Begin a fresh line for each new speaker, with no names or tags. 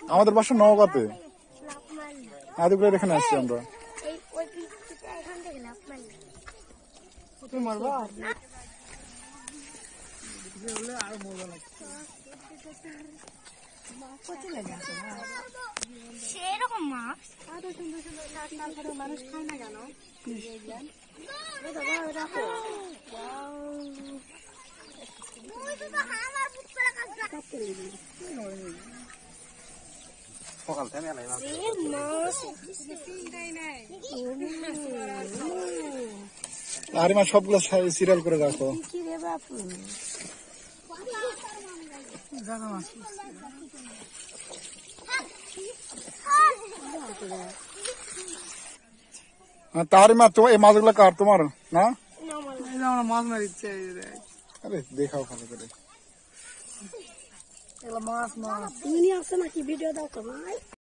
আমাদের বাসা নওগাঁতে, আদিপুরের এখানে আসছি আমরা।
সেরকম মাছ এত সুন্দর সুন্দর মানুষ খায় না কেন?
আরে মা সবগুলো সিরিয়াল করে রাখো। তারই মা তো এই মাছগুলো কার তোমার না?
মাছ মারিচ্ছে।
আরে দেখাও ভালো করে।
মাছ মাছ
তুমি আসছো নাকি ভিডিও দাও তো ভাই।